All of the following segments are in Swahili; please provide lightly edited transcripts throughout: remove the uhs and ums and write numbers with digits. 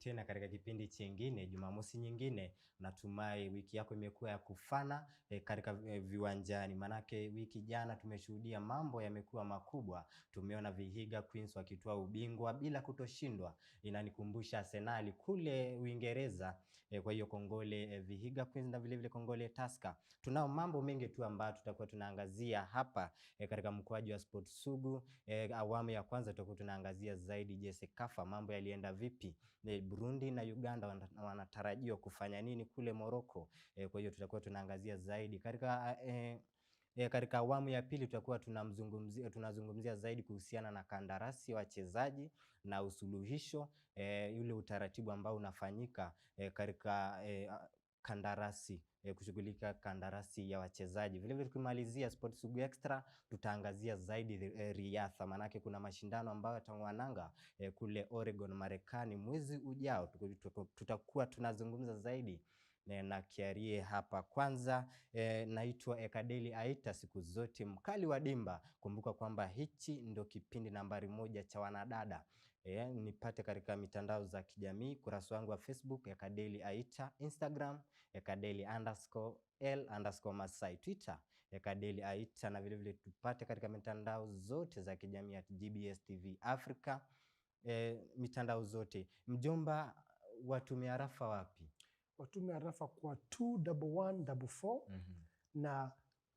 tena katika kipindi chingine, Jumamosi nyingine. Natumai wiki yako imekuwa ya kufana katika viwanjani. Manake wiki jana tumeshuhudia mambo yamekuwa makubwa. Tumeona Vihiga Queens wakitoa ubingwa bila kutoshindwa. Inanikumbusha Arsenal kule Uingereza. Kwa hiyo kongole Vihiga Queens na vile vile kongole Tusker. Tunao mambo mengi tu ambayo tutakuwa tunaangazia hapa katika mkoaji wa Sport Sugu. Awamu ya kwanza tutakuwa tunaangazia zaidi Sekafa, mambo yalienda vipi. Burundi na Uganda wanatarajiwa kufanya nini kule Morocco. Kwa hiyo tutakuwa tunaangazia zaidi katika awamu ya pili. Tutakuwa tunazungumzia zaidi kuhusiana na kandarasi ya wachezaji na usuluhisho, yule utaratibu ambao unafanyika katika kandarasi, kushughulika kandarasi ya wachezaji. Vile vile tukimalizia Sport Sugu Extra tutaangazia zaidi riadha, manake kuna mashindano ambayo yataanza kule Oregon Marekani mwezi ujao. Tutakuwa tunazungumza zaidi na Kiarie hapa. Kwanza naitwa Ekadeli Aita, siku zote mkali wa dimba. Kumbuka kwamba hichi ndio kipindi nambari 1 cha wanadada. Nipate katika mitandao za kijamii, kurasa wangu wa Facebook Ekadeli Aita, Instagram Ekadeli_L_Masai, Twitter Ekadeli Aita, na vile vile tupate katika mitandao zote za kijamii ya GBS TV Africa, mitandao zote. Mjomba, watume arafa wapi? Watume arafa kwa 21144 na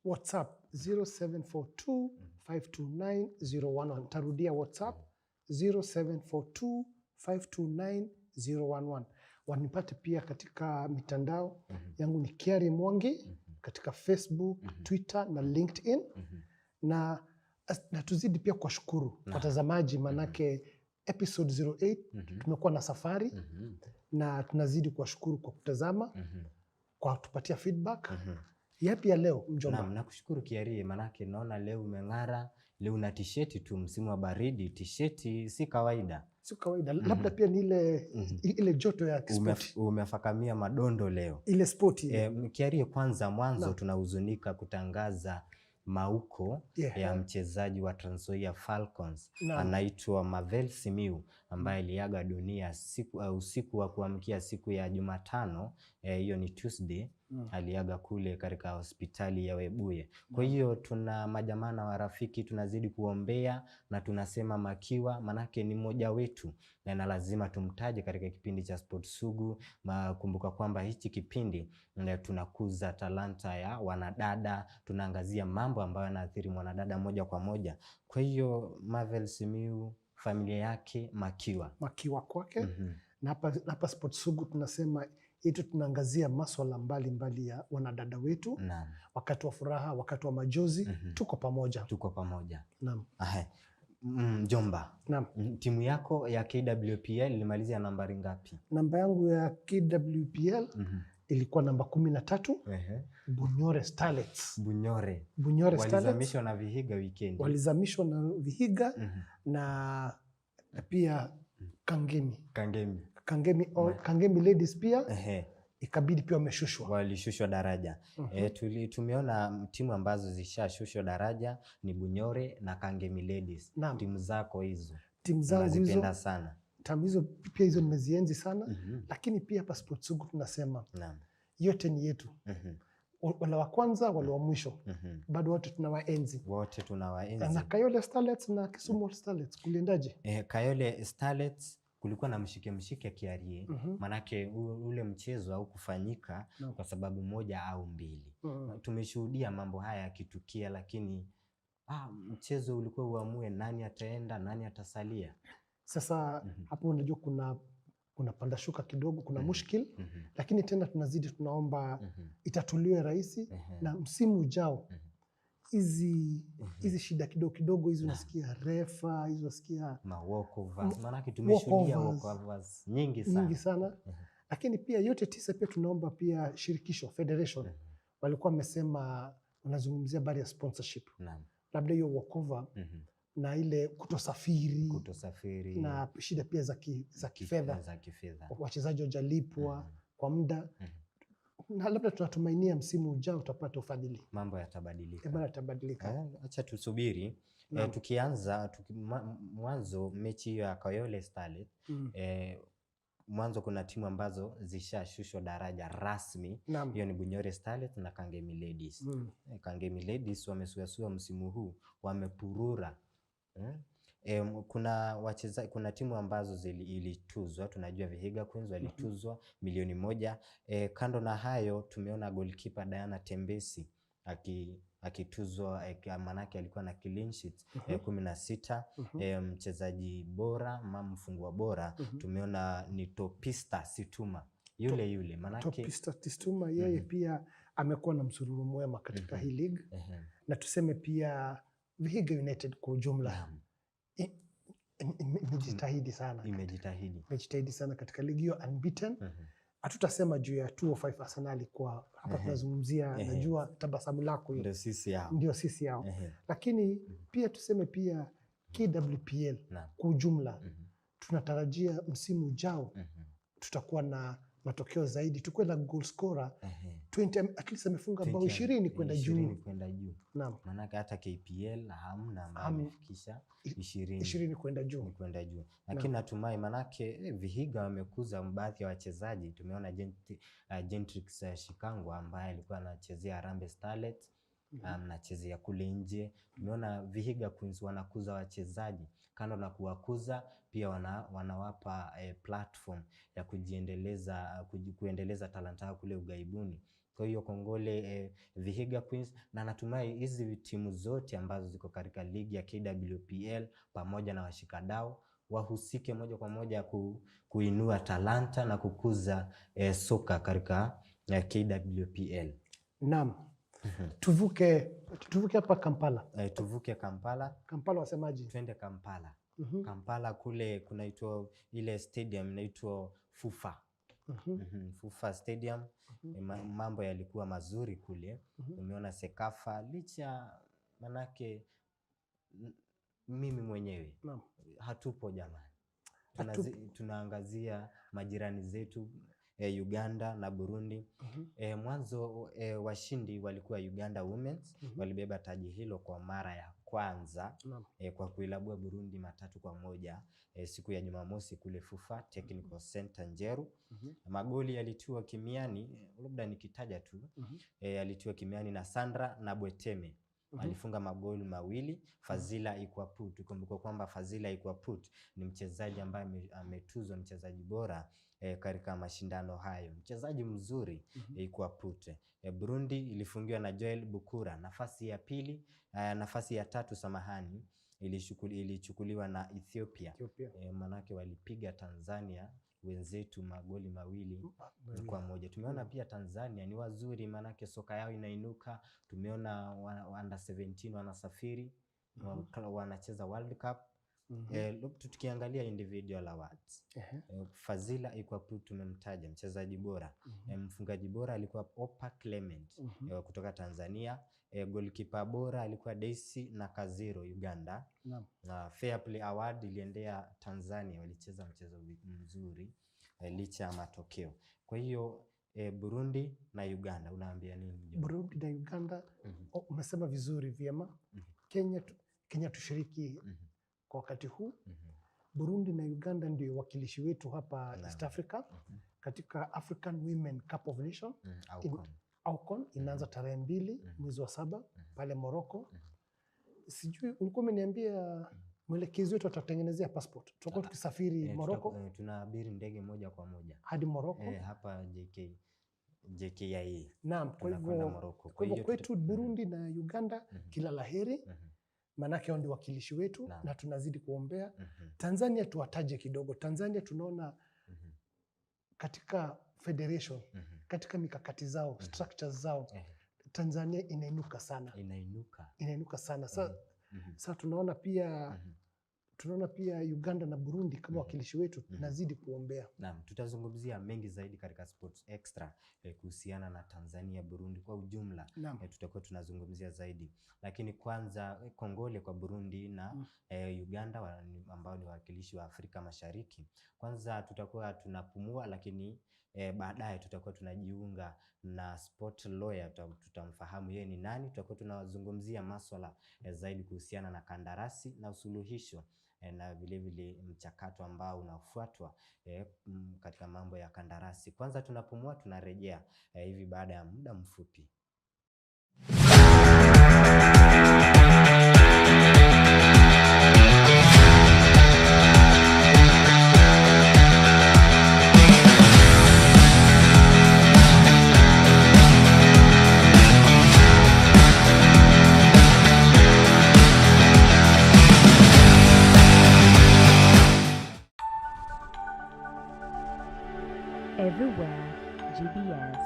WhatsApp 0742529011. Tarudia WhatsApp 0742529011. Wanipate pia katika mitandao yangu ni Kiari Mwangi katika Facebook, Twitter na LinkedIn. Na tuzidi pia kwa shukuru watazamaji, manake episode 08 tumekuwa na safari na tunazidi kwa shukuru kwa kutazama, kwa tupatia feedback. Yapi ya leo mjomba? Nakushukuru Kiari, manake naona leo umeng'ara. Leo una t-shirt tu, msimu wa baridi, t-shirt si kawaida. Si kawaida. Labda pia ni ile joto ya sport. Umefakamia madondo leo. Ile sport ile. Kiari, kwanza mwanzo tunahuzunika kutangaza mauko ya mchezaji wa Trans Nzoia Falcons. Anaitwa Marvel Simiu, ambaye aliaga dunia usiku wa kuamkia siku ya Jumatano. Hiyo ni Tuesday. Aliaga kule katika hospitali ya Webuye. Kwa hiyo tuna majamana wa rafiki, tunazidi kuombea na tunasema makiwa, manake ni mmoja wetu na lazima tumtaje katika kipindi cha Sport Sugu. Kumbuka kwamba hichi kipindi tunakuza talanta ya wanadada, tunaangazia mambo ambayo yanaathiri mwanadada moja kwa moja. Kwa hiyo Marvel Simiu, familia yake makiwa kwake. Na hapa Sport Sugu tunasema tunaangazia masuala mbalimbali ya wanadada wetu. Wakati wa furaha, wakati wa majozi, tuko pamoja. Naam. Mjomba, timu yako ya KWPL ilimalizia nambari ngapi? Namba yangu ya KWPL ilikuwa namba 13. Bunyore Starlets. Bunyore Starlets. Walizamishwa na Vihiga weekend. Walizamishwa na Vihiga na pia Kangemi Ladies pia ikabidi pia walishushwa daraja. Tumeona timu ambazo zishashushwa daraja ni Bunyore na Kangemi Ladies. Timu zako hizo? Timu zangu hizo sana. Timu hizo pia hizo nimezienzi sana. Lakini pia hapa Sport Sugu tunasema yote ni yetu. Wale wa kwanza, wale wa mwisho, bado wote tunawaenzi. Na Kayole Starlets na Kisumu Starlets kuliendaje? Kayole Starlets kulikuwa na mshike Kiarie. Manake ule mchezo au kufanyika kwa sababu moja au mbili. Tumeshuhudia mambo haya yakitukia, lakini mchezo ulikuwa uamue nani ataenda, nani atasalia. Sasa hapo unajua kuna panda shuka kidogo, kuna mushkil, lakini tena tunazidi tunaomba itatuliwe rahisi, na msimu ujao hizi shida kidogo hizo unasikia refa, hizo unasikia walkovers, maana tumeshuhudia walkovers nyingi sana. Lakini pia yote 9 pia tunaomba pia shirikisho federation walikuwa wamesema wanazungumzia habari ya sponsorship. Labda hiyo walkover na ile kutosafiri na shida pia za kifedha, wachezaji wajalipwa kwa muda. Na labda tunatumainia msimu ujao utapata ufadhili. Mambo yatabadilika. Acha tusubiri. Tukianza mwanzo mechi ya Kayole Starlet, mwanzo kuna timu ambazo zishashushwa daraja rasmi. Hiyo ni Bunyore Starlets na Kangemi Ladies. Kangemi Ladies wamesuasua msimu huu, wamepurura. Kuna timu ambazo ilituzwa. Tunajua Vihiga Queens walituzwa milioni 1. Kando na hayo tumeona goalkeeper Diana Tembesi akituzwa, manake alikuwa na clean sheets 16. Mchezaji bora mfungwa bora tumeona ni Topista Situma, yule manake Topista Situma yeye pia amekuwa na msururu mwema katika hii league. Na tuseme pia Vihiga United kwa ujumla imejitahidi sana katika ligi hiyo, unbeaten. Hatutasema juu ya 205 Arsenal kwa hapa tunazungumzia, najua tabasamu lako ndio sisi yao. Lakini pia tuseme pia KWPL kwa ujumla tunatarajia msimu ujao tutakuwa na matokeo zaidi, tukuwe na goal scorer 20, at least amefunga bao 20 kwenda juu. Naam. Maana hata KPL hamna ambaye amefikisha 20 kwenda juu. Lakini natumai manake Vihiga wamekuza baadhi ya wachezaji. Tumeona Gentrix Shikangwa ambaye alikuwa anachezea Harambee Starlets, anachezea kule nje. Tumeona Vihiga Queens wanakuza wachezaji. Kando na kuwakuza pia wanawapa platform ya kuendeleza talanta yao kule ugaibuni. Kwa hiyo kongole Vihiga Queens, na natumai hizi timu zote ambazo ziko katika ligi ya KWPL pamoja na washikadau wahusike moja kwa moja kuinua talanta na kukuza soka katika KWPL. Naam. Tuvuke hapa Kampala. Tuvuke Kampala. Kampala wasemaje? Twende Kampala. Kampala kule kunaitwa ile stadium inaitwa Fufa. Fufa Stadium. Mambo yalikuwa mazuri kule. Umeona Sekafa licha, manake mimi mwenyewe hatupo jamani. Tunaangazia majirani zetu Uganda na Burundi. Mwanzo washindi walikuwa Uganda Women's. Walibeba taji hilo kwa mara ya kwanza kwa kuilabua Burundi 3-1 siku ya Jumamosi kule Fufa Technical Center Njeru. Magoli yalitiwa kimiani, labda nikitaja tu, yalitiwa kimiani na Sandra na Bweteme. Alifunga magoli mawili. Fazila Ikwaput, tukumbuka kwamba Fazila Ikwaput ni mchezaji ambaye ametuzwa mchezaji bora katika mashindano hayo. Mchezaji mzuri Ikwaput. Burundi ilifungiwa na Joel Bukura. Nafasi ya tatu samahani ilichukuliwa na Ethiopia. Manake walipiga Tanzania wenzetu magoli 2-1. Tumeona pia Tanzania ni wazuri, manake soka yao inainuka. Tumeona under 17 wanasafiri, wanacheza World Cup. Tukiangalia individual awards, Fazila Ikwaput tumemtaja mchezaji bora. Mfungaji bora alikuwa Opa Clement kutoka Tanzania. Goalkeeper bora alikuwa Daisy na Kaziro Uganda. Na Fair Play Award iliendea Tanzania, walicheza mchezo mzuri licha ya matokeo. Kwa hiyo Burundi na Uganda unaambia nini? Burundi na Uganda umesema vizuri vyema. Kenya tushiriki kwa wakati huu. Burundi na Uganda ndio wakilishi wetu hapa East Africa katika African Women Cup of Nations. AUCON inaanza tarehe 2 mwezi wa 7 pale Morocco. Sijui ulikuwa umeniambia mwelekezi wetu atatengenezea passport. Tutakuwa tukisafiri Morocco. Tunaabiri ndege moja kwa moja hadi Morocco. Hapa JKIA. Naam, kwa hivyo kwetu Burundi na Uganda kila laheri. Manake wao ndio wakilishi wetu na tunazidi kuombea. Tanzania tuwataje kidogo. Tanzania tunaona katika federation, katika mikakati zao, structures zao, Tanzania inainuka sana. Inainuka sana. Sasa tunaona pia Uganda na Burundi kama wakilishi wetu nazidi kuombea. Naam, tutazungumzia mengi zaidi katika Sports Extra kuhusiana na Tanzania, Burundi kwa ujumla. Tutakuwa tunazungumzia zaidi. Lakini kwanza kongole kwa Burundi na Uganda ambao ni wakilishi wa Afrika Mashariki. Kwanza tutakuwa tunapumua, lakini baadaye tutakuwa tunajiunga na sport lawyer, tutamfahamu yeye ni nani. Tutakuwa tunazungumzia masuala zaidi kuhusiana na kandarasi na usuluhisho na vile vile mchakato ambao unafuatwa katika mambo ya kandarasi. Kwanza tunapumua, tunarejea hivi baada ya muda mfupi. Everywhere GBS.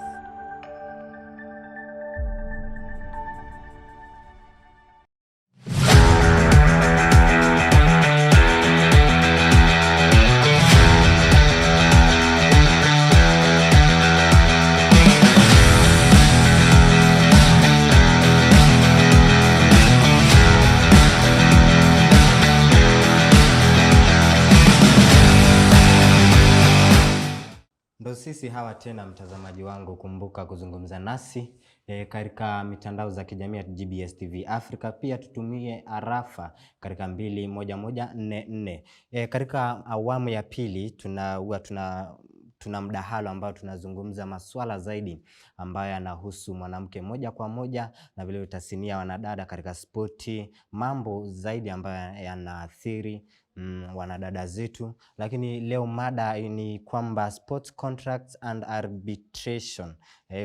Ndo sisi hawa tena, mtazamaji wangu, kumbuka kuzungumza nasi katika mitandao za kijamii ya GBS TV Africa. Pia tutumie arafa katika 21144. Katika awamu ya pili tuna mdahalo ambao tunazungumza masuala zaidi ambayo yanahusu mwanamke moja kwa moja na vile tasnia wanadada katika spoti, mambo zaidi ambayo yanaathiri wanadada zetu. Lakini leo mada ni kwamba sports contracts and arbitration,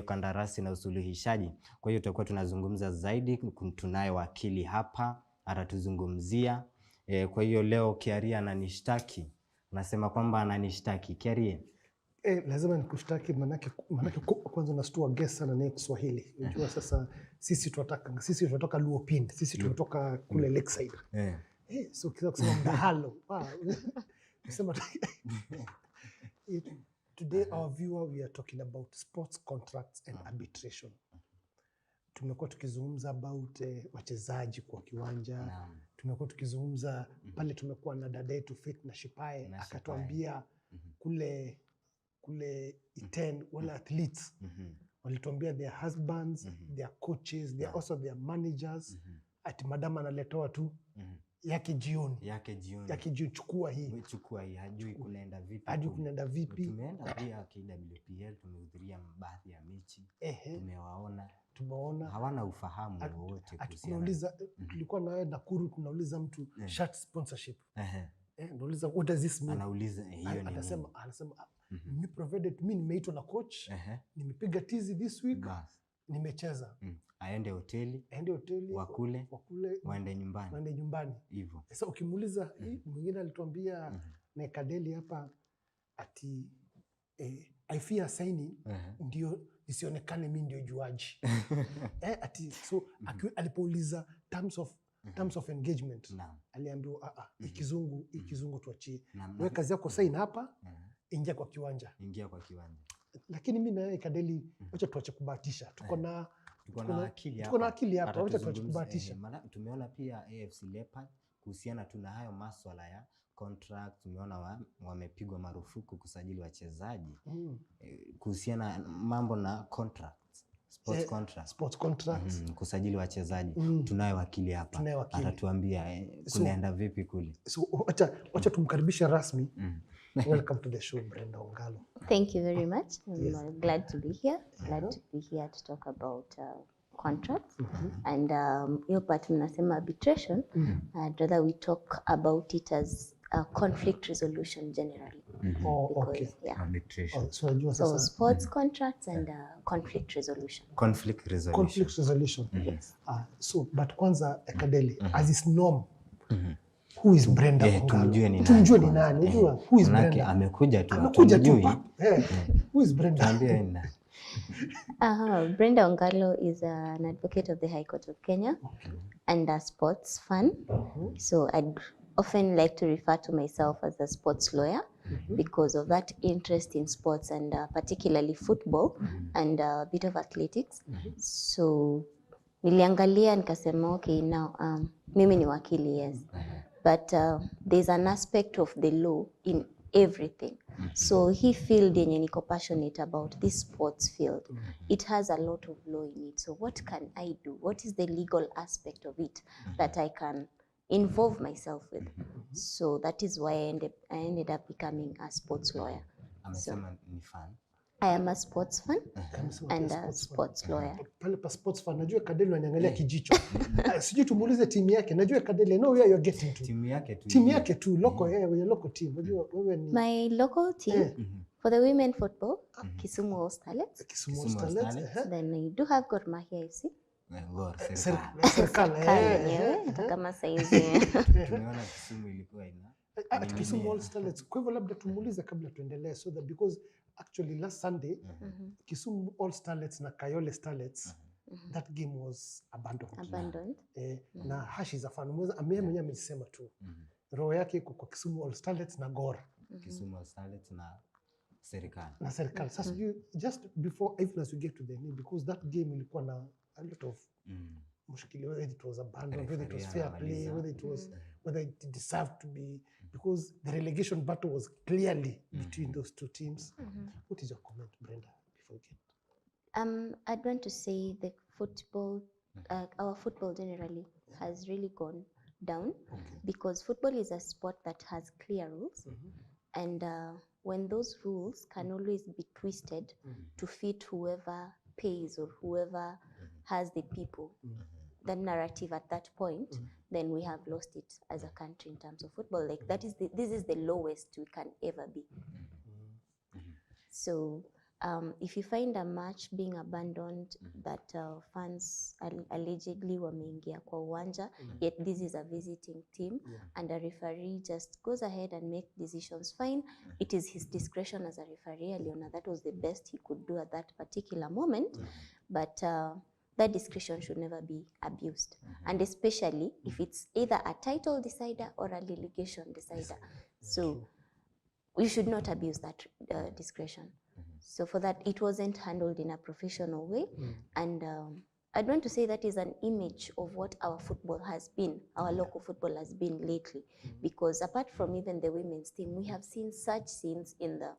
kandarasi na usuluhishaji. Kwa hiyo tutakuwa tunazungumza zaidi. Tunaye wakili hapa atatuzungumzia. Kwa hiyo leo Kiaria ananishtaki, nasema kwamba ananishtaki. Kiaria, lazima nikushtaki, manake kwanza nastua guess sana na Kiswahili. Unajua sasa sisi tunatoka Luopind, sisi tunatoka kule Lakeside. So kusema mdahalo. Today our viewer, we are talking about sports contracts and arbitration. Tumekuwa tukizungumza about wachezaji kwa kiwanja. Tumekuwa tukizungumza pale, tumekuwa na dada yetu Faith na Shipae akatuambia kule Iten wale athletes walituambia their husbands, their coaches, they are also their managers. Ati madama analetoa tu yake jioni, chukua hii hajui kunaenda vipi. Tumeenda pia KWPL, tumehudhuria baadhi ya mechi, tumeona hawana ufahamu wowote kuhusiana. Tulikuwa na Nakuru, tunauliza mtu shirt sponsorship, nauliza what does this mean, anauliza hiyo ni anasema mimi provided, mimi nimeitwa na coach, nimepiga tizi this week, nimecheza. Aende hoteli wakule waende nyumbani hivyo. Sasa ukimuuliza mwingine alituambia na Kadeli hapa ati I fear signing ndio isionekane mimi ndio juaji. Ati so alipouliza terms of engagement aliambiwa ikizungu tuachie. Wewe kazi yako sign hapa, ingia kwa kiwanja. Lakini mimi na Kadeli acha tuache kubahatisha. Tuko na akili hapa, wacha tuache kubahatisha. Tumeona pia AFC Leopards kuhusiana tuna hayo masuala ya contract. Tumeona wamepigwa marufuku kusajili wachezaji kuhusiana mambo na contracts, sports contracts, kusajili wachezaji. Tunayo wakili hapa, atatuambia kunaenda vipi kule. So wacha tumkaribisha rasmi. Welcome to the show, Brenda Ongalo. Thank you very much. I'm glad to be here. Glad to be here to talk about contracts. And your part mnasema arbitration. I'd rather we talk about it as conflict resolution generally. Okay. Yeah. Arbitration. So sports contracts and conflict resolution. Conflict resolution. Yes. So but kwanza Kadeli, as is norm, who is Brenda Ongalo? Tumjue ni nani? Unajua who is Brenda? Amekuja tu. Who is Brenda? Brenda Ongalo is an advocate of the High Court of Kenya and a sports fan. So I'd often like to refer to myself as a sports lawyer because of that interest in sports and particularly football and a bit of athletics. So niliangalia nikasema okay, now mimi ni wakili, yes. But there's an aspect of the law in everything. So hii field yenye niko passionate about, this sports field, it has a lot of law in it. So what can I do? What is the legal aspect of it that I can involve myself with? So that is why I ended up becoming a sports lawyer. Amesema ni fan. I am a sports fan Amesema and pia a sports lawyer. Pale pa sports fan najua Kadeli ananiangalia kijicho. Sijui tumuulize timu yake. Najua Kadeli no where you are getting to. Timu yake tu local local team. Najua wewe ni My local team for the women football, Kisumu All Starlets. Kisumu All Starlets. Then I do have Gor Mahia FC. Serikali. Hata kama saizi. Tumeona Kisumu ilikuwa ina Kisumu All Starlets. Kwa hivyo labda tumuulize kabla tuendelee, so that because actually last Sunday Kisumu All Starlets na Kayole Starlets, that game was abandoned. Na Hash is a fan. Mwenyewe amesema tu roho yake iko kwa Kisumu All Starlets na Gor. Kisumu All Starlets na serikali. Sasa just before, even as we get to the name, because that game ilikuwa na a lot of mushkili, whether it was abandoned, whether it was fair play, whether it deserved to be, because the relegation battle was clearly between those two teams. What is your comment, Brenda, before we get? I'd want to say the football, our football generally has really gone down because football is a sport that has clear rules, and when those rules can always be twisted to fit whoever pays or whoever has the people, the narrative at that point, then we have lost it as a country in terms of football. Like this is the lowest we can ever be. So if you find a match being abandoned that fans allegedly wameingia kwa uwanja, yet this is a visiting team and a referee just goes ahead and make decisions, fine. It is his discretion as a referee. Aliona that was the best he could do at that particular moment, but that discretion should never be abused, and especially if it's either a title decider or a relegation decider. So we should not abuse that discretion. So for that, it wasn't handled in a professional way. And I'd want to say that is an image of what our football has been, our local football has been lately. Because apart from even the women's team, we have seen such scenes in the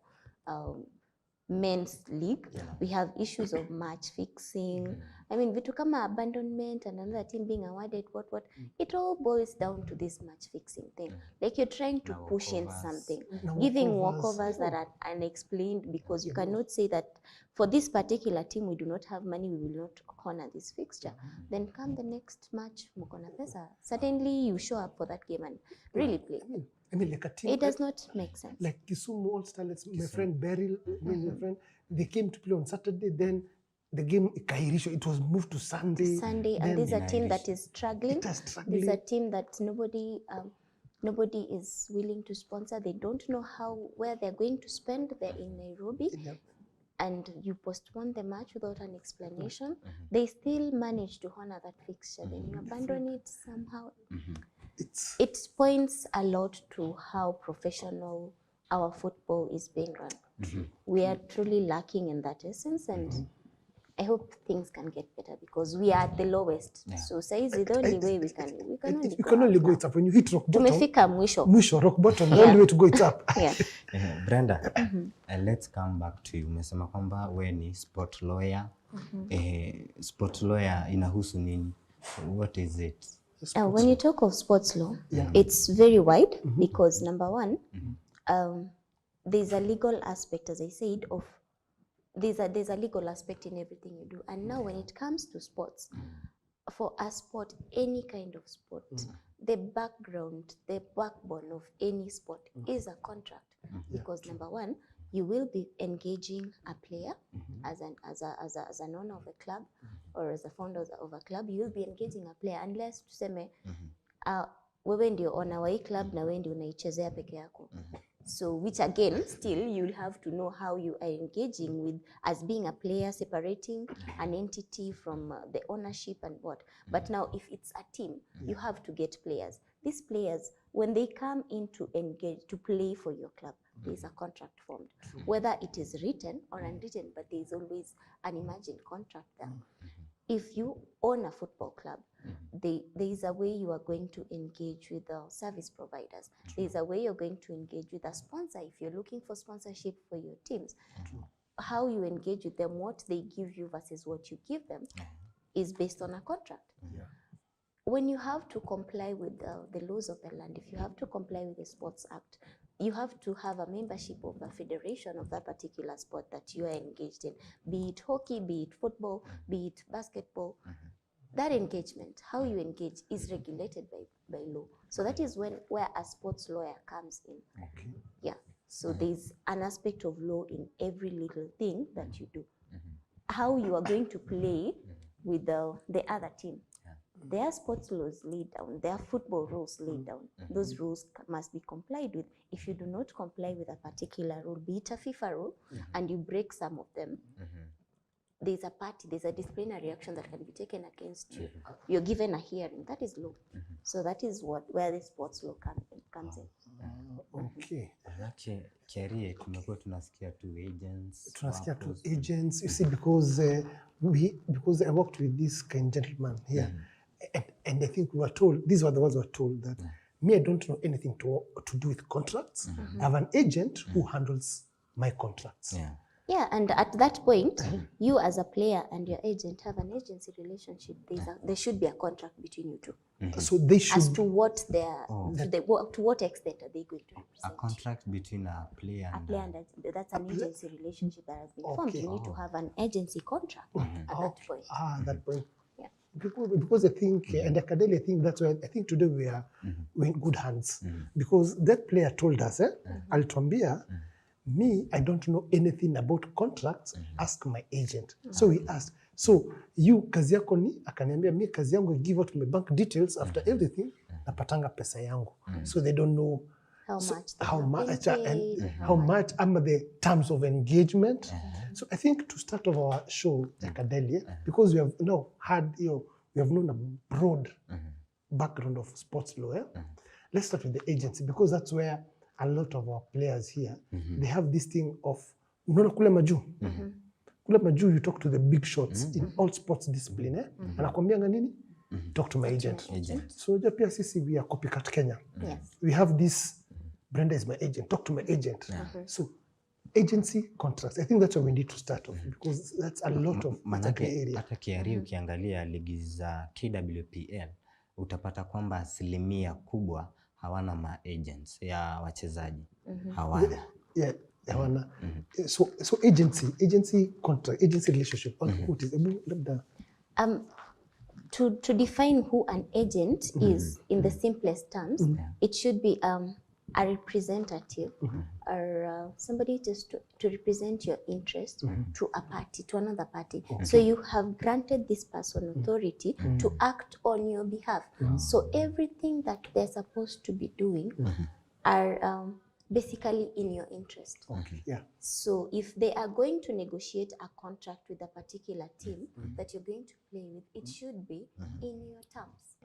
men's league. We have issues of match fixing. I mean, vitu kama abandonment and another team being awarded what. It all boils down to this match fixing thing. Like you're trying to push in something, giving walkovers that are unexplained, because you cannot say that for this particular team we do not have money, we will not honor this fixture. Then come the next match, mukona pesa. Suddenly you show up for that game and really play. I mean, like a team, it does not make sense. Like Kisumu All Starlets, my friend Beryl, my friend, they came to play on Saturday, then the game it was moved to Sunday. And there's a team that is struggling. There's a team that nobody is willing to sponsor. They don't know where they're going to spend. They're in Nairobi. And you postpone the match without an explanation. They still manage to honor that fixture. Then you abandon it somehow. It points a lot to how professional our football is being run. We are truly lacking in that essence, and I hope things can get better because we are at the lowest. So saizi the only way we can only go up when you hit rock bottom. Tumefika mwisho rock bottom. The only way to go it's up. Brenda, let's come back to you. Umesema kwamba we ni sport lawyer. Sport lawyer inahusu nini? What is it? When you talk of sports law, it's very wide because number one, there's a legal aspect, as I said, of there's a legal aspect in everything you do. And now when it comes to sports, for a sport, any kind of sport, the background, the backbone of any sport is a contract. Because number one, you will be engaging a player as an owner of a club or as a founder of a club. You will be engaging a player unless tuseme wewe ndio owner wa hii club na wewe ndio unaichezea peke yako. So which again, still you'll have to know how you are engaging with as being a player, separating an entity from the ownership and what. But now if it's a team, you have to get players. These players, when they come in to engage, to play for your club, there's a contract formed. Whether it is written or unwritten, but there's always an imagined contract there. if you own a football club, there is a way you are going to engage with the service providers. There is a way you're going to engage with a sponsor if you're looking for sponsorship for your teams. How you engage with them, what they give you versus what you give them is based on a contract. When you have to comply with the laws of the land, if you have to comply with the Sports Act, you have to have a membership of a federation of that particular sport that you are engaged in, be it hockey, be it football, be it basketball. That engagement, how you engage, is regulated by law. So that is where a sports lawyer comes in. Yeah. So there's an aspect of law in every little thing that you do. How you are going to play with the other team. There are sports laws laid down. There are football rules laid down. Those rules must be complied with. If you do not comply with a particular rule, be it a FIFA rule, and you break some of them, there's a disciplinary action that can be taken against you. You're given a hearing. That is law. So that is where the sports law comes in. Okay. Cherie, tumekuwa tunasikia tu agents. Agents. You see, because I worked with this kind gentleman here, and I think we were told, these were the ones who were told that me, I don't know anything to do with contracts. I have an agent who handles my contracts. Yeah, and at that point, you as a player and your agent have an agency relationship. There should be a contract between you two. So they should. As to what to what extent are they going to represent? A contract between a player and that's an agency relationship that has been formed. You need to have an agency contract at that point. That point. Yeah. Because I think, and Akadeli, I think that's why I think today we're in good hands. Because that player told us, Altuambia, me, I don't know anything about contracts, ask my agent. So we asked, so you kazi yako ni? Akaniambia, mi kazi yangu, I give out my bank details after everything, napatanga pesa yangu. So they don't know how much are the terms of engagement. So I think to start off our show, Akadeli, because we have now had, we have known a broad background of sports law. Let's start with the agency, because that's where a lot of our players here, they have this thing of, unaona kule majuu. Kule majuu, you talk to the big shots in all sports discipline. Anakuambianga nini? Talk to my agent. So pia sisi, we are copycat Kenya. We have this, Brenda is my agent, talk to my agent. So agency contracts, I think that's where we need to start off, because that's a lot of area. Hata kiari ukiangalia ligi za KWPL, utapata kwamba asilimia kubwa hawana ma-agents ya wachezaji. Hawana. Hawana. So agency contract, agency relationship. What is to define who an agent is in the simplest terms, it should be a representative or somebody just to represent your interest to a party, to another party. So you have granted this person authority to act on your behalf. So everything that they're supposed to be doing are basically in your interest. So if they are going to negotiate a contract with a particular team that you're going to play with, it should be in your terms.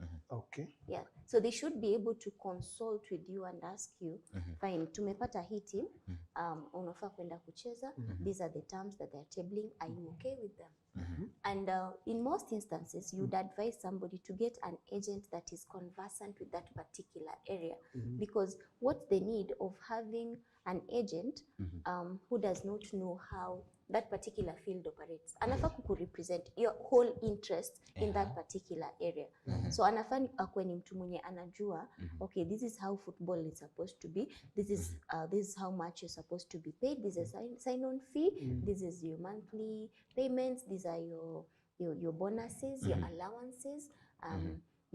Yeah. So they should be able to consult with you and ask you, fine, tumepata hii team, unafaa kwenda kucheza, these are the terms that they're tabling, are you okay with them? And in most instances, you'd advise somebody to get an agent that is conversant with that particular area, because what's the need of having an agent who does not know how that particular field operates? Anafaa kurepresent your whole interest in that particular area. So anafaa akwe ni mtu mwenye anajua, okay, this is how football is supposed to be. This is how much you're supposed to be paid. This is a sign-on fee. This is your monthly payments. These are your bonuses, your allowances.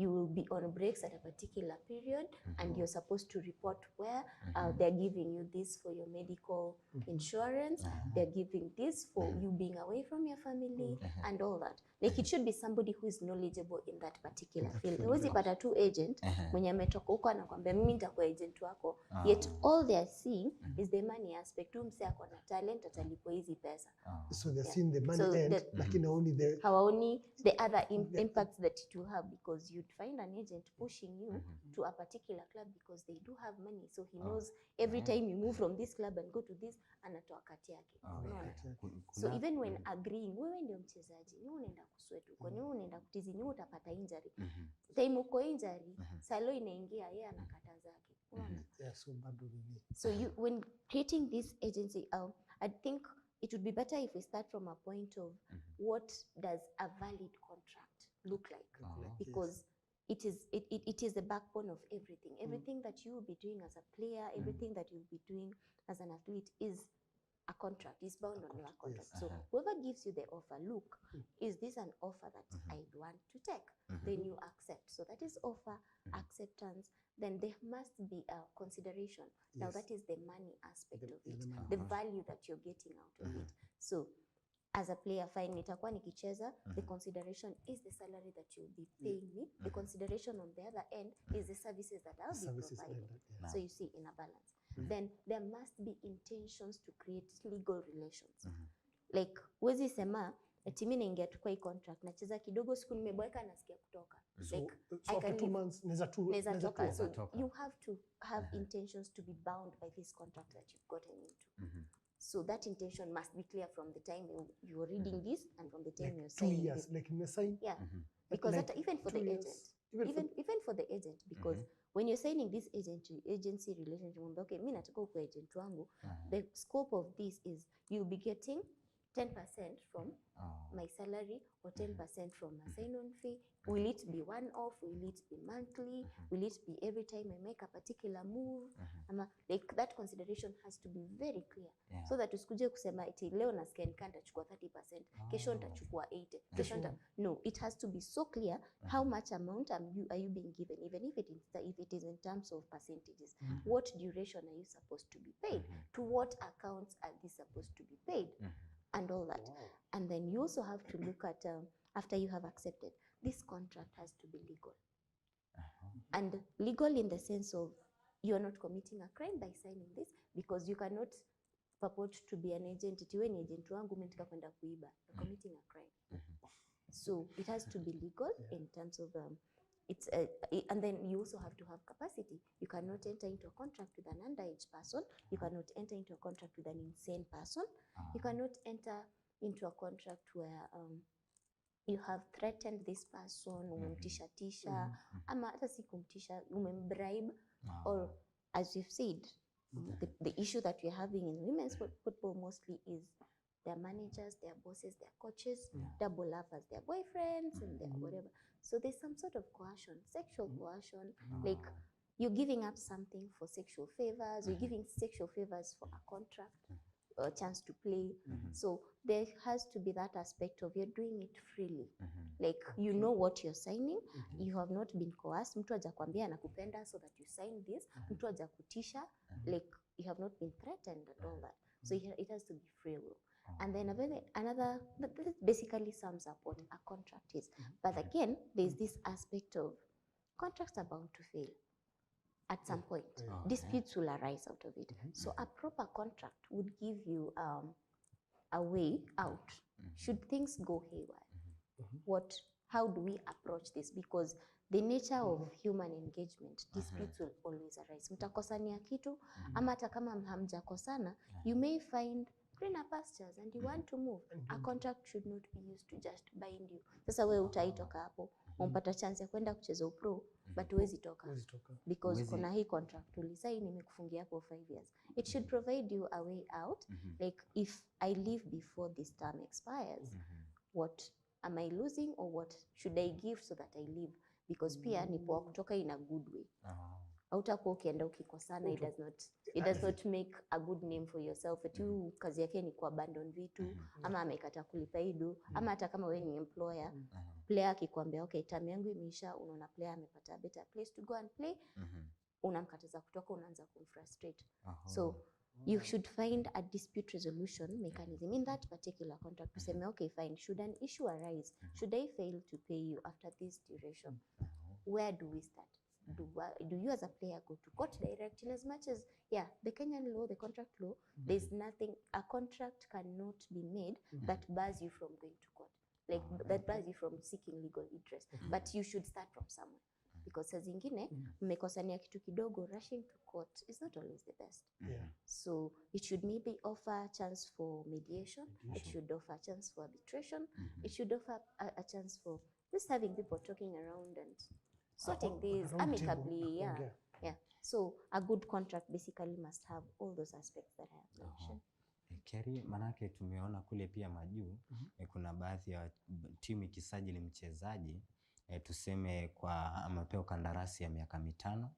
You will be on breaks at a particular period, and you're supposed to report where they're giving you this for your medical insurance. They're giving this for you being away from your family and all that. Like, it should be somebody who is knowledgeable in that particular field. Huwezi pata tu agent mwenye ametoka huko anakuambia mimi nitakuwa agent wako, yet all they are seeing is the money aspect. Tu mse ako na talent, atalipwa hizi pesa. So they're seeing the money end, lakini hawaoni the other impacts that it will have, because you'd find an agent pushing you to a particular club because they do have money. So he knows every time you move from this club and go to this, anatoa kati yake. So even when agreeing, wewe ndio mchezaji, wewe unaenda kusweat huko, ni unaenda kutizi, ni utapata injury. Time uko injury, salo inaingia, yeye anakata zake. Unaona? Yeah, so bado nini. So when creating this agency, I think it would be better if we start from a point of what does a valid contract look like? Because it is the backbone of everything. Everything that you will be doing as a player, everything that you'll be doing as an athlete is a contract, is bound on your contract. Yes. So whoever gives you the offer, look, is this an offer that I want to take? Then you accept. So that is offer, acceptance. Then there must be a consideration. Now Yes. that is the money aspect of it, money. the value that you're getting out of it. So as a player, fine, nitakuwa nikicheza, the consideration is the salary that you'll be paying me. The consideration on the other end is the services that I'll be providing. So you see, in a balance. Then there must be intentions to create legal relations. Like, wezi sema, ati mimi naingia tu kwa hii contract, nacheza kidogo, siku nimeboeka nasikia kutoka. Like, so after 2 months, neza toka. So you have to have intentions to be bound by this contract that you've gotten into. So that intention must be clear from the time you're reading this and from the time you're signing 2 years, it. like sign. Yeah, because like that, even for the 2 years, agent, even for the agent, because when you're signing this agency relationship, okay, mimi nataka uko agent wangu, the scope of this is you'll be getting 10% from my salary or 10% from my sign-on fee. Will it be one-off? Will it be monthly? Will it be every time I make a particular move? Like that consideration has to be very clear, so that usikuje kusema eti leo nasikia nitachukua 30%, kesho nitachukua 80%, kesho no, it has to be so clear how much amount are you being given, even if it is in terms of percentages. What duration are you supposed to be paid? To what accounts are these supposed to be paid? And all that. And then you also have to look at, after you have accepted, this contract has to be legal. And legal in the sense of you are not committing a crime by signing this, because you cannot purport to be an agent. Itiwe ni agent wangu umetaka kwenda kuiba. You're committing a crime. So it has to be legal in terms of and then you also have to have capacity. You cannot enter into a contract with an underage person. You cannot enter into a contract with an insane person. You cannot enter into a contract where you have threatened this person, umemtisha, ama hata si kumtisha, umembribe, or as you've said, the issue that we're having in women's football mostly is their managers, their bosses, their coaches, double lovers, their boyfriends, and their whatever. So there's some sort of coercion, sexual coercion, like you're giving up something for sexual favors, you're giving sexual favors for a contract, a chance to play. So there has to be that aspect of you're doing it freely. Like, you know what you're signing, you have not been coerced. Mtu hajakwambia anakupenda so that you sign this. Mtu hajakutisha, like you have not been threatened and all that. So it has to be free will. And then another, this basically sums up what a contract is. But again, there's this aspect of contracts are bound to fail at some point. Disputes will arise out of it. So a proper contract would give you a way out. Should things go haywire? How do we approach this? Because the nature of human engagement, disputes will always arise. Mtakosania kitu, ama hata kama hamjakosana, you may find greener pastures and you want to move. A contract should not be used to just bind you. Sasa wewe utaitoka hapo, umpata chance ya kwenda kucheza upro, but huwezi toka. Because kuna hii contract ulisaini imekufungia hapo 5 years. It should provide you a way out. Like, if I leave before this term expires, what am I losing, or what should I give so that I leave? Because pia ni poa kutoka in a good way. Hautakuwa ukienda ukikosana, it does not make a good name for yourself. Tu kazi yake ni kuabandon vitu, ama amekata kulipa ido, ama hata kama wewe ni employer, player akikwambia okay, time yangu imeisha, unaona player amepata a better place to go and play, unamkataza kutoka, unaanza kumfrustrate. So you should find a dispute resolution mechanism in that particular contract to say, okay, fine, should an issue arise, should I fail to pay you after this duration, where do we start? Do you as a player go to court direct? In as much as, the Kenyan law, the contract law, there's nothing, a contract cannot be made that bars you from going to court. Like, that bars you from seeking legal interest. But you should start from somewhere. Because because saa zingine mmekosania kitu kidogo, rushing to court is not always the best. So it should maybe offer a chance for mediation. It should offer a chance for arbitration. It should offer a chance for just having people talking around and sorting these amicably. Yeah. So a good contract basically must have all those aspects that I have mentioned. Keri, manake tumeona kule pia majuu kuna baadhi ya timu ikisajili mchezaji tuseme kwa amepewa kandarasi ya miaka 5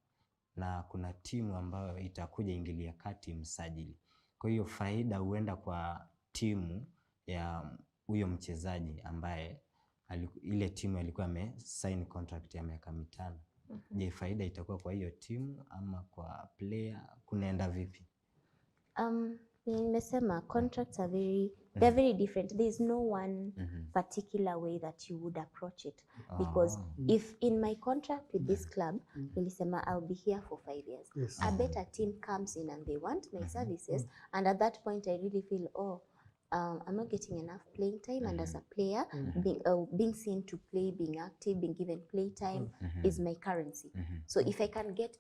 na kuna timu ambayo itakuja ingilia kati msajili. Kwa hiyo faida huenda kwa timu ya huyo mchezaji ambaye ile timu alikuwa amesign contract ya miaka 5. Je, faida itakuwa kwa hiyo timu ama kwa player? Kunaenda vipi? Nimesema contracts are they're very different. There's no one particular way that you would approach it, because if in my contract with this club, nilisema I'll be here for 5 years. A better team comes in and they want my services, and at that point I really feel, I'm not getting enough playing time, and as a player, being seen to play, being active, being given play time is my currency. So if I can get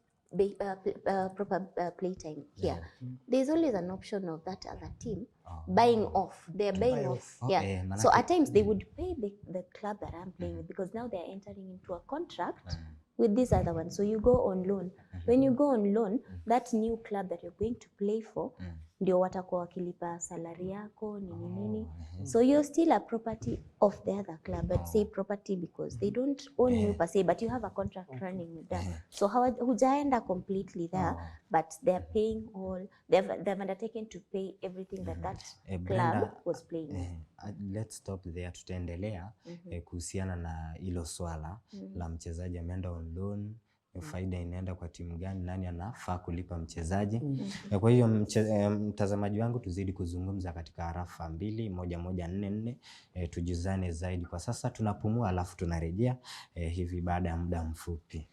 proper playtime here, there's always an option of that other team buying off. They're buying off. So at times they would pay the club that I'm playing with, because now they're entering into a contract with this other one. So you go on loan. When you go on loan, that new club that you're going to play for, ndio watakuwa wakilipa salary yako nini. So you're still a property of the other club, but say property because they don't own you per se, but you have a contract running with them. So hujaenda completely there, but they're paying all, they've undertaken to pay everything that club was playing. Let's stop there. Tutaendelea kuhusiana na hilo swala la mchezaji ameenda on loan, faida inaenda kwa timu gani, nani anafaa kulipa mchezaji. Kwa hiyo mtazamaji wangu, tuzidi kuzungumza katika arafa 21144, tujuzane zaidi. Kwa sasa tunapumua, alafu tunarejea hivi baada ya muda mfupi.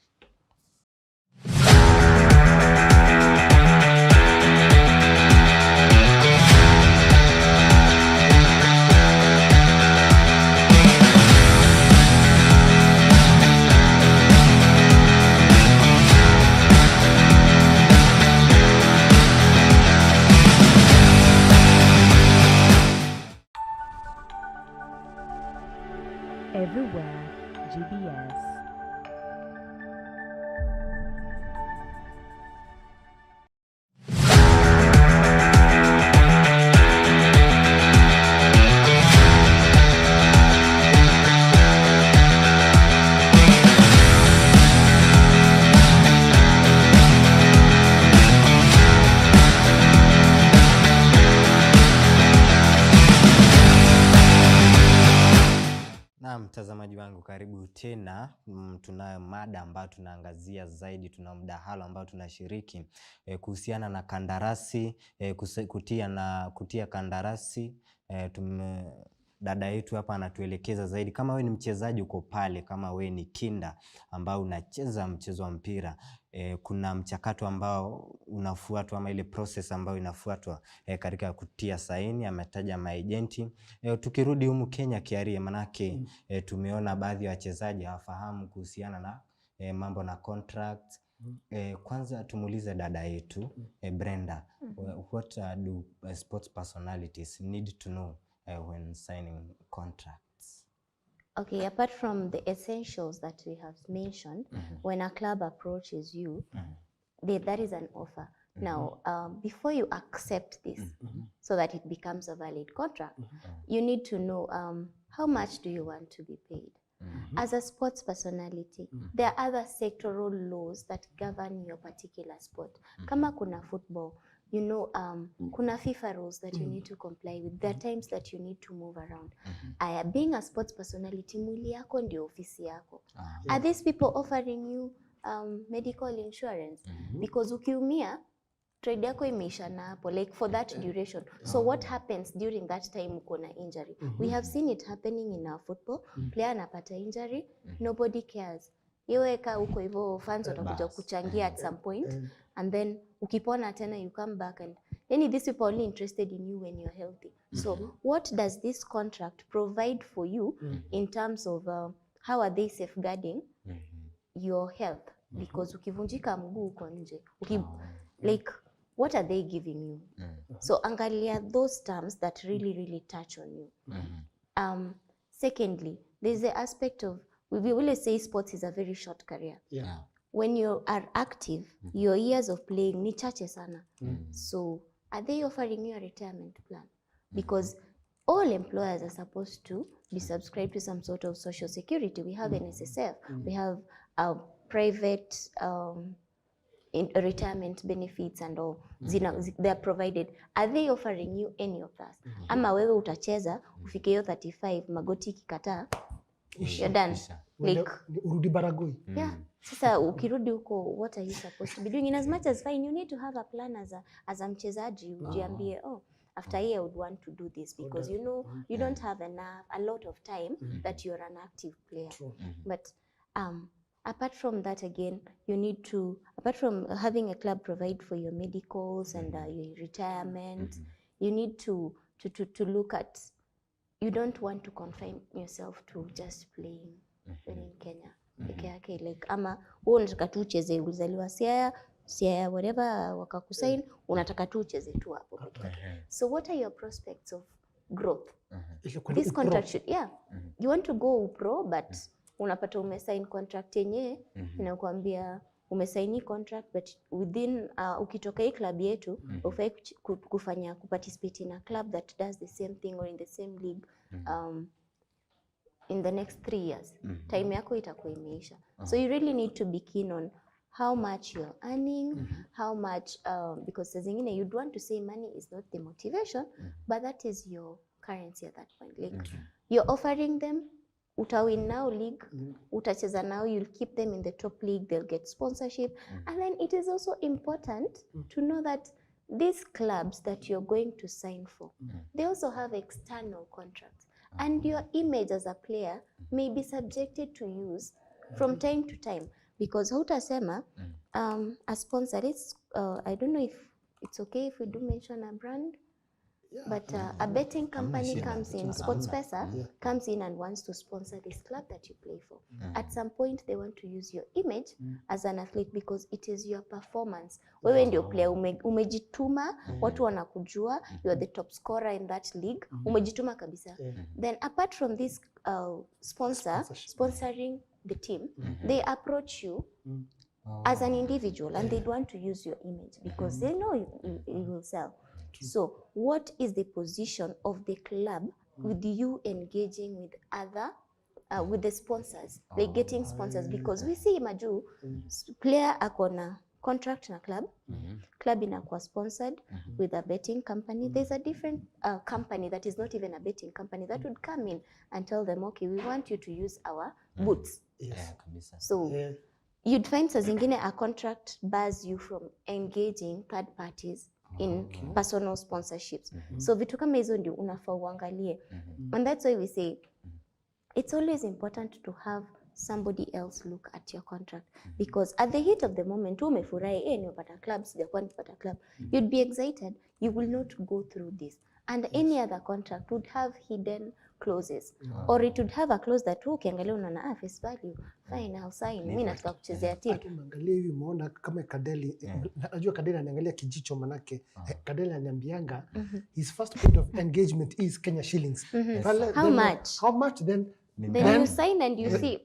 Everywhere GBS. Mtazamaji wangu, karibu tena. Tunayo mada ambayo tunaangazia zaidi, tuna mdahalo ambao tunashiriki kuhusiana na kandarasi, kutia kandarasi. Dada yetu hapa anatuelekeza zaidi. Kama wewe ni mchezaji uko pale, kama wewe ni kinda ambao unacheza mchezo wa mpira, kuna mchakato ambao unafuatwa ama ile process ambayo inafuatwa katika kutia saini. Ametaja maagenti. Tukirudi humu Kenya kiarie, manake tumeona baadhi ya wachezaji hawafahamu kuhusiana na mambo na contract. Kwanza tumuulize dada yetu Brenda, what do sports personalities need to know when signing contracts? Okay, apart from the essentials that we have mentioned, when a club approaches you, that is an offer. Now, before you accept this, so that it becomes a valid contract, you need to know how much do you want to be paid. As a sports personality, there are other sectoral laws that govern your particular sport. Kama kuna football, you know, kuna FIFA rules that you need to comply with. There are times that you need to move around. Being a sports personality, mwili yako ndio ofisi yako. Are these people offering you medical insurance? Because ukiumia, trade yako imeisha na hapo, like for that duration. So what happens during that time uko na injury? We have seen it happening in our football. Player anapata injury, nobody cares. Yoweka uko hivyo, fans watakuja kuchangia at some point, and then ukipona tena you come back, and then these people are only interested in you when you're healthy. So what does this contract provide for you in terms of how are they safeguarding your health, because ukivunjika mguu uko nje, like what are they giving you? So angalia those terms that really touch on you. Secondly, there's the aspect of, we always say sports is a very short career. When you are active, your years of playing ni chache sana. So are they offering you a retirement plan? Because all employers are supposed to be subscribed to some sort of social security. We have NSSF, we have private retirement benefits and all. They are provided. Are they offering you any of that? Ama wewe utacheza ufike hiyo 35 magoti kikataa, you're done. Like urudi Baragoi. Yeah. Sasa ukirudi huko, what are you supposed to be doing? In as much as fine, you need to have a plan as a mchezaji. Ujiambie, after here I would want to do this, because you know you don't have a lot of time that you're an active player. But apart from that, again, you need to, apart from having a club provide for your medicals and your retirement, you need to look at, you don't want to confine yourself to just playing when in Kenya. Okay, like ama wewe unataka tu ucheze, ulizaliwa Siaya whatever, wakakusign, unataka tu ucheze tu hapo. So what are your prospects of growth? This contract should, you want to go pro, but unapata umesign contract yenye inakwambia umesaini contract, but within ukitoka hii club yetu ufai kuparticipate in a club that does the same thing or in the same league in the next 3 years. Time yako itakuwa imeisha. So you really need to be keen on how much you're earning, how much, because saa zingine you'd want to say money is not the motivation, but that is your currency at that point. Like you're offering them, utawin now league, utacheza now, you'll keep them in the top league, they'll get sponsorship. And then it is also important to know that these clubs that you're going to sign for, they also have external contracts. And your image as a player may be subjected to use from time to time. Because hutasema, a sponsor is, I don't know if it's okay if we do mention a brand, but a betting company comes in, SportsPesa comes in and wants to sponsor this club that you play for. At some point, they want to use your image as an athlete because it is your performance. Wewe ndio player, umejituma, watu wanakujua, you are the top scorer in that league, umejituma kabisa. Then apart from this sponsoring the team, they approach you as an individual and they want to use your image because they know you will sell. So what is the position of the club with you engaging with other, with the sponsors, like getting sponsors? Because we see maju, player akona contract na club, club inakuwa sponsored with a betting company. There's a different company that is not even a betting company that would come in and tell them, okay, we want you to use our boots. So you'd find saa zingine a contract bars you from engaging third parties in personal sponsorships. So vitu kama hizo ndio unafaa uangalie. And that's why we say it's always important to have somebody else look at your contract, because at the heat of the moment umefurahi nimepata club, sijakuwa nipata club, you'd be excited, you will not go through this. And any other contract would have hidden clauses, or it would have a clause that ukiangalia unaona face value, fine, I'll sign, mimi nataka kuchezea team. Hata unaangalia hivi umeona kama Kadeli, najua Kadeli anaangalia kijicho manake, Kadeli ananiambianga his first point of engagement is Kenya shillings. How much? How much then You sign and you see,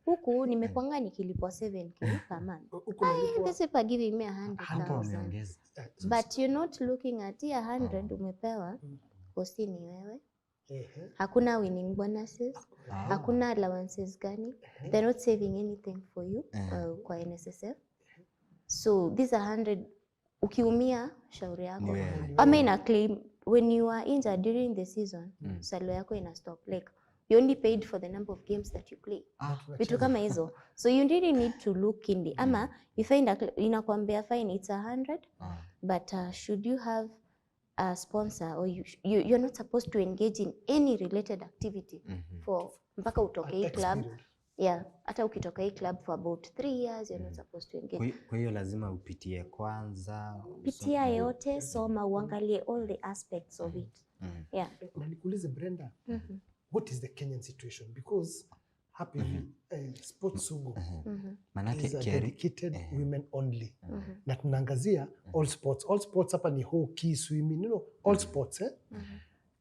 huku nimepanga nikilipwa 7K per month. This people giving me 100,000. But you're not looking at 100 umepewa, kosti ni wewe. Hakuna winning bonuses, hakuna allowances gani. They're not saving anything for you kwa NSSF. So these 100, ukiumia shauri yako. Ama ina claim when you are injured during the season, salary yako ina stop. Like you only paid for the number of games that you play. Vitu kama hizo. So you really need to look in the ama you find inakwambia fine it's 100, but should you have a sponsor or you're not supposed to engage in any related activity for mpaka utoke hii club. Hata ukitoka hii club for about 3 years you're not supposed to engage. Kwa hiyo lazima upitie kwanza. Pitia yote, soma, uangalie all the aspects of it. Na nikuulize Brenda, what is the Kenyan situation? Because hapa hivi sports SUGU Manake is a dedicated women only. Na tunaangazia all sports. All sports hapa ni hockey, swimming, all sports.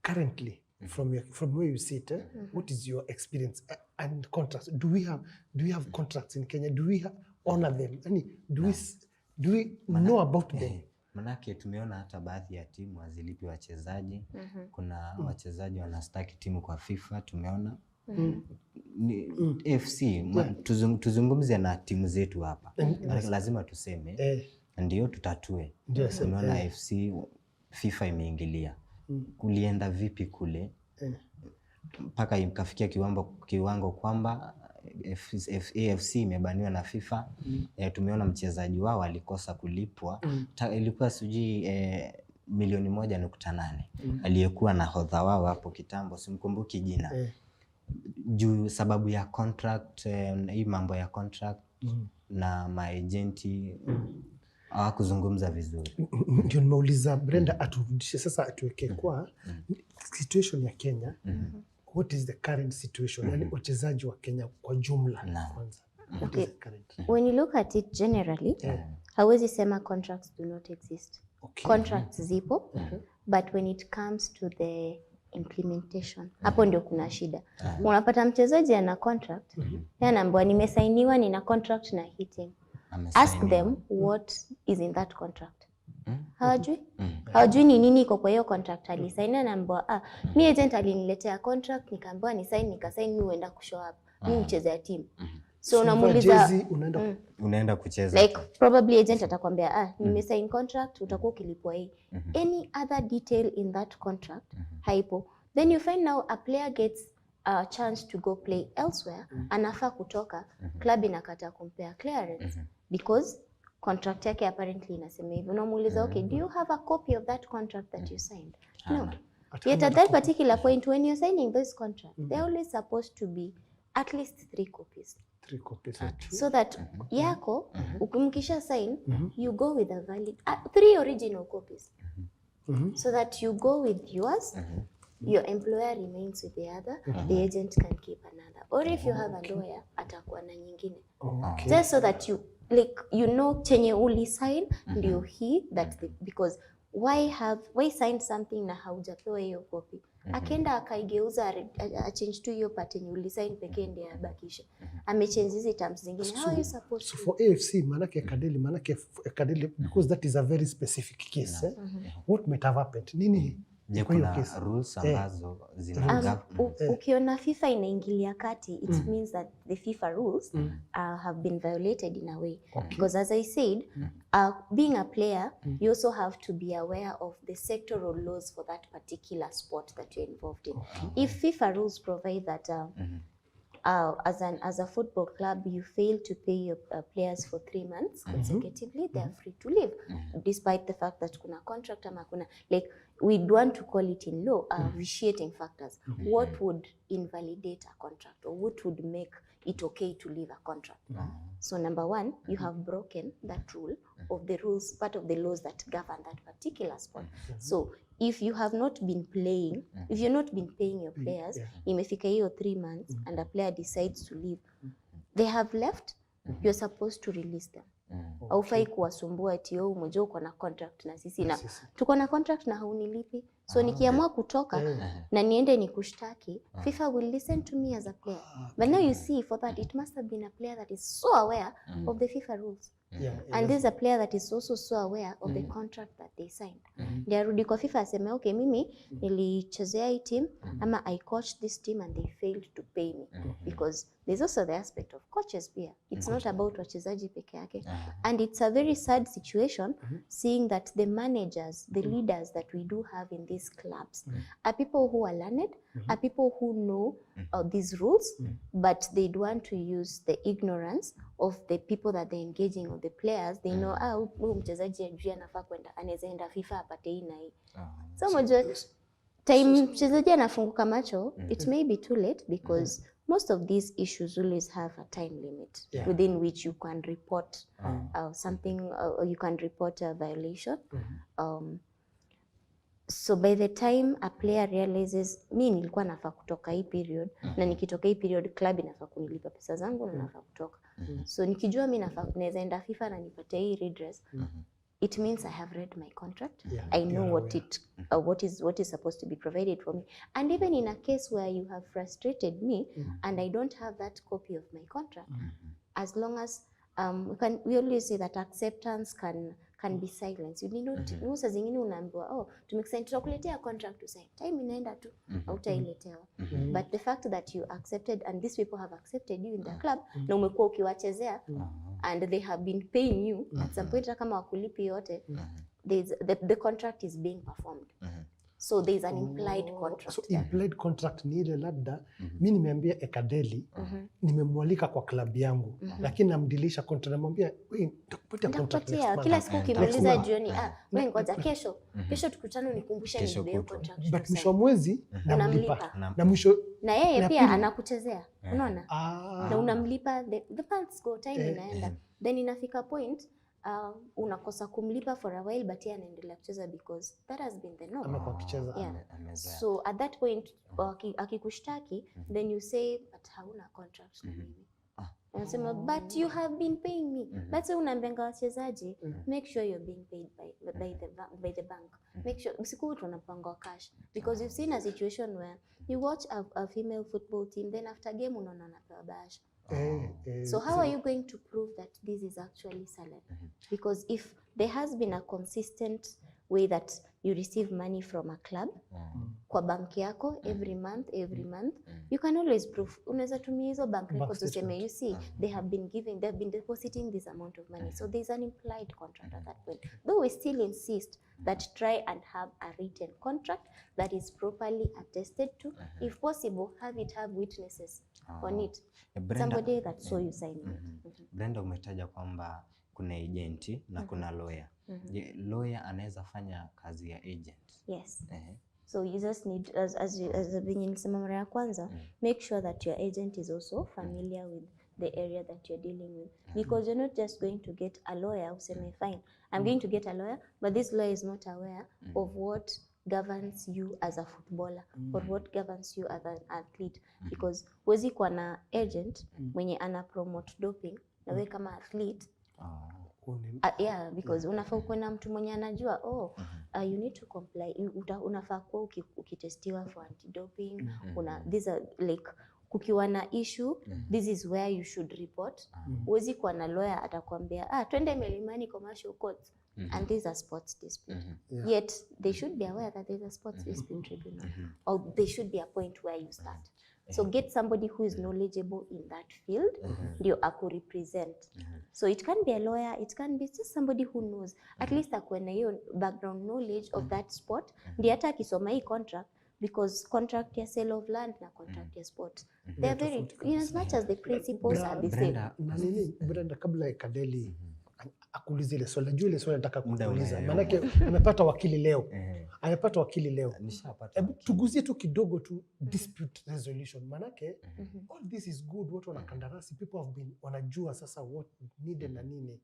Currently, from where you sit, what is your experience and contracts? Do we have contracts in Kenya? Do we honor them? Do we know about them? Manake tumeona hata baadhi ya timu hazilipi wachezaji. Kuna wachezaji wanastaki timu kwa FIFA, tumeona. FC, tuzungumze na timu zetu hapa. Lazima tuseme, ndio tutatue. Tumeona FC, FIFA imeingilia. Kulienda vipi kule? Mpaka ikafikia kiwango kwamba AFC imebaniwa na FIFA. Tumeona mchezaji wao alikosa kulipwa. Ilikuwa sijui milioni 1.8. Aliyekuwa nahodha wao hapo kitambo, simkumbuki jina. Juu sababu ya contract, hii mambo ya contract na maagenti hawakuzungumza vizuri. Ndio nimeuliza Brenda aturudishe sasa, atuweke kwa situation ya Kenya. What is the current situation? Yani wachezaji wa Kenya kwa jumla kwanza. Okay. When you look at it generally, hawezi sema contracts do not exist. Contracts zipo, but when it comes to the implementation, hapo ndio kuna shida. Unapata mchezaji ana contract, anaambiwa nimesainiwa, nina contract na hii team. Ask them what is in that contract. Hawajui ni nini iko kwa hiyo contract. Alisaini, anaambiwa mi agent aliniletea contract, nikaambiwa ni sign, nikasign, mimi uenda kushow up, mimi mcheza ya team. So unamuuliza unaenda kucheza. Like probably agent atakwambia nimesign contract, utakuwa ukilipwa hii. Any other detail in that contract haipo. Then you find now a player gets a chance to go play elsewhere, anafaa kutoka, club inakata kumpea clearance because contract yake apparently inasema hivyo. Unamuuliza, okay, do you have a copy of that contract that you signed? No. Yet at that particular point when you're signing this contract, they're always supposed to be at least 3 copies. 3 copies. So that yako, ukimkisha sign, you go with a valid 3 original copies. So that you go with yours, your employer remains with the other, the agent can keep another. Or if you have a lawyer, atakuwa na nyingine. Just so that you, like, you know chenye uli sign, ndio hii, because why sign something na haujapewa hiyo copy? Akienda akaigeuza, change tu hiyo part yenye uli sign pekee ndio abakisha. Amechange hizi terms zingine. How are you supposed to? So for AFC, manake Kadeli, because that is a very specific case. What might have happened? Nini? Je, kuna rules ambazo ukiona FIFA inaingilia kati, it means that the FIFA rules have been violated in a way. Because as I said, being a player, you also have to be aware of the sectoral laws for that particular sport that you're involved in. If FIFA rules provide that as a football club, you fail to pay your players for 3 months consecutively, they are free to leave, despite the fact that kuna contract ama kuna, like, we'd want to call it in law vitiating factors. What would invalidate a contract, or what would make it okay to leave a contract? So number 1, you have broken that rule of the rules, part of the laws that govern that particular sport. So if you have not been playing, if you've not been paying your players, imefika hiyo 3 months and a player decides to leave, they have left, you're supposed to release them. Haufai kuwasumbua eti wewe umeje uko na contract na sisi na tuko na contract na haunilipi. So nikiamua kutoka na niende nikushtaki, FIFA will listen to me as a player. But now you see, for that it must have been a player that is so aware of the FIFA rules. And this is a player that is also so aware of the contract that they signed. Ndio arudi kwa FIFA aseme, okay, mimi nilichezea hii team ama I coached this team and they failed to pay me. Because there's also the aspect of coaches pia. It's not about wachezaji peke yake. And it's a very sad situation seeing that the managers, the leaders that we do have in these clubs are people who are learned, are people who know these rules, but they want to use the ignorance of the people that they're engaging, of the players. They know, huyu mchezaji ajui anafaa kwenda, anaweza enda FIFA apate hii na hii. So moja time mchezaji anafunguka macho, it may be too late, because most of these issues always have a time limit within which you can report something, or you can report a violation. So by the time a player realizes mi nilikuwa nafaa kutoka hii period na nikitoka hii period club inafaa kunilipa pesa zangu na nafaa kutoka. So nikijua mi naweza enda FIFA na nipate hii redress, it means I have read my contract. I know what is supposed to be provided for me. And even in a case where you have frustrated me and I don't have that copy of my contract, as long as we always say that acceptance can be silenced. You need not saa zingine unaambiwa tumesign tutakuletea contract to sign. Time inaenda tu hautailetewa. But the fact that you accepted and these people have accepted you in the club na umekuwa ukiwachezea and they have been paying you at some point kama wakulipi yote, the contract is being performed. So there is an implied contract. So implied contract ni ile labda mimi nimeambia Ekadeli nimemwalika kwa club yangu lakini namdilisha contract, namwambia nitakupatia contract next month. Kila siku ukimuuliza jioni wewe ngoja kesho tukutane nikumbushe ni hiyo contract. But mwisho mwezi namlipa. Na mwisho na yeye pia anakuchezea. Unaona? Na unamlipa the months go, time inaenda. Then inafika point unakosa kumlipa for a while but yeye anaendelea kucheza because that has been the norm. Amekuwa akicheza. So at that point akikushtaki then you say but hauna contract na mimi. Anasema but you have been paying me. That's why unaambianga wachezaji make sure you're being paid by the bank. Make sure usiku tunapanga cash because you've seen a situation where you watch a female football team then after game unaona anapewa bash. So how are you going to prove that this is actually salary? Because if there has been a consistent way that you receive money from a club kwa bank yako every month, you can always prove. Unaweza tumia hizo bank records useme you see they have been depositing this amount of money. So there's an implied contract at that point. Though we still insist that try and have a written contract that is properly attested to. If possible, have witnesses on it. Somebody that saw you sign it. Brenda, umetaja kwamba kuna agent na kuna lawyer. Lawyer anaweza fanya kazi ya agent? Yes. So you just need, as nilisema mara ya kwanza, make sure that your agent is also familiar with the area that you're dealing with, because you're not just going to get a lawyer who say fine, I'm going to get a lawyer, but this lawyer is not aware of what governs you as a footballer or what governs you as an athlete, because huwezi kuwa na agent mwenye ana promote doping na wewe kama athlete because unafaa kuwa na mtu mwenye anajua you need to comply, unafaa kuwa ukitestiwa for anti-doping, these are like kukiwa na issue, this is where you should report. Huwezi kuwa na lawyer atakwambia twende Milimani commercial court and this is a sports dispute. Yet they should be aware that there's a sports dispute tribunal, or there should be a point where you start. So get somebody who is knowledgeable in that field, ndio akurepresent. So it can be a lawyer, it can be just somebody who knows, at least akuwe na hiyo background knowledge of that sport, ndio hata akisoma hii contract, because contract ya sale of land na contract ya sport, they are very, as much as the principles are the same. Na nini, Brenda, kabla ya Kadeli akuulize ile swali, najua ile swali nataka kuuliza, maanake amepata wakili leo. Hebu tuguzie tu kidogo tu dispute resolution, maanake all this is good, watu wana kandarasi, people have been wanajua sasa what needed na nini,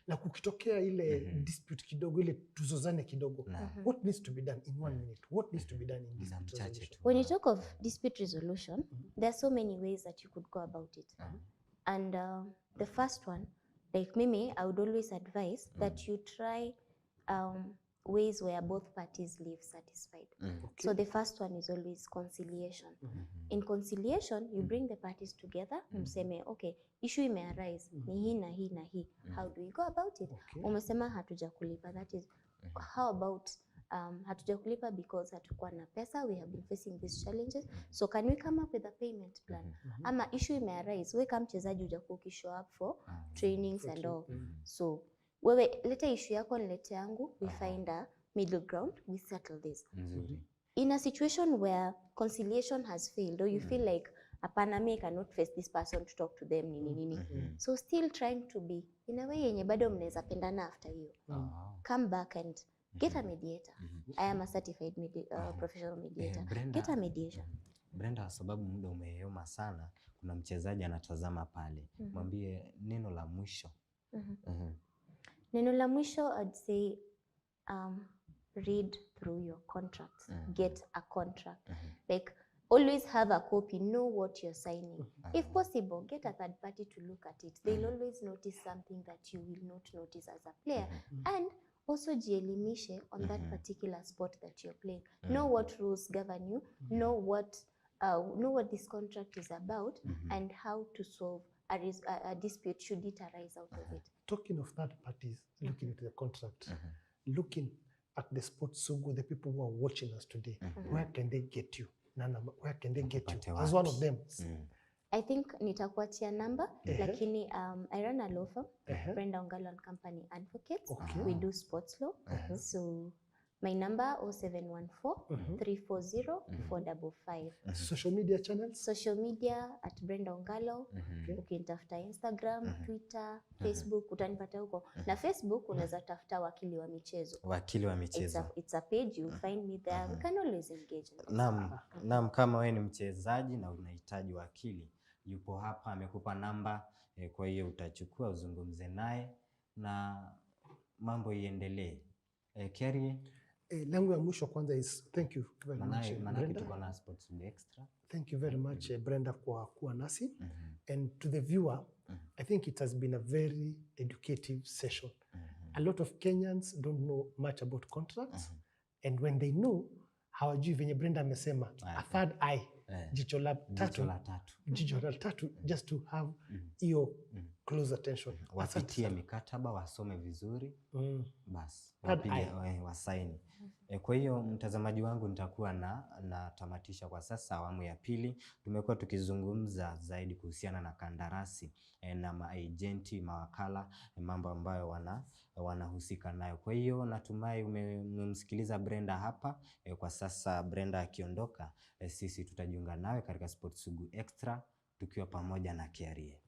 na kukitokea ile dispute kidogo, ile tuzozane kidogo, what needs to be done in 1 minute, what needs to be done in dispute resolution? When you talk of dispute resolution, there are so many ways that you could go about it. And the first one, like Mimi, I would always advise that you try ways where both parties live satisfied. So the first one is always conciliation. In conciliation, you bring the parties together, mseme, okay, issue may arise, ni hii na hii na hii. How do we go about it? Umesema hatujakulipa, that is, how about hatujakulipa because hatukuwa na pesa, we have been facing these challenges, so can we come up with a payment plan? Ama issue may arise, we kama mchezaji hujakuwa ukishow up for trainings and all, so wewe leta issue yako, nilete yangu, we find a middle ground, we settle this. In a situation where conciliation has failed, or you feel like hapana, me cannot face this person to talk to them nini, so still trying to be in a way yenye bado mnaweza pendana after hiyo, come back and get a mediator. I am a certified professional mediator. Get a mediation. Brenda, sababu muda umeyoma sana, kuna mchezaji anatazama pale, mwambie neno la mwisho. Neno la mwisho, I'd say read through your contracts. Get a contract. Like, always have a copy, know what you're signing. If possible, get a third party to look at it. They'll always notice something that you will not notice as a player. And also jielimishe on that particular sport that you're playing. Know what rules govern you, know what this contract is about, and how to solve a dispute should it arise out of it. Talking of third parties, looking into the contract, looking at the sports SUGU, the people who are watching us today, where can they get you? Nana, where can they get you? As one of them. I think nitakuachia number, lakini I run a law firm, Brenda Ongalo and Company Advocates. We do sports law. So my number 0714-340-455. Social media channels? Social media at Brenda Ongalo. Ukinitafuta Instagram, Twitter, Facebook, utanipata huko. Na Facebook unaweza tafuta wakili wa michezo. Wakili wa michezo. It's a page, you find me there. We can always engage. Naam, kama wewe ni mchezaji na unahitaji wakili, yupo hapa, amekupa namba, kwa hiyo utachukua uzungumze naye na mambo iendelee. Kerry, langu ya mwisho kwanza is thank you very much Brenda. Tuko na Sports Extra. Thank you very much Brenda kwa kuwa nasi. And to the viewer, I think it has been a very educative session. A lot of Kenyans don't know much about contracts, and when they know, hawajui venye Brenda amesema, a third eye, jicho la tatu, just to have hiyo close attention. Wapitie mikataba, wasome vizuri, basi wapige wasaini. Kwa hiyo mtazamaji wangu, nitakuwa na tamatisha kwa sasa awamu ya pili. Tumekuwa tukizungumza zaidi kuhusiana na kandarasi na maagenti, mawakala, mambo ambayo wanahusika nayo. Kwa hiyo natumai umemsikiliza Brenda hapa. Kwa sasa Brenda akiondoka, sisi tutajiunga nawe katika Sports SUGU Extra tukiwa pamoja na Kiarie.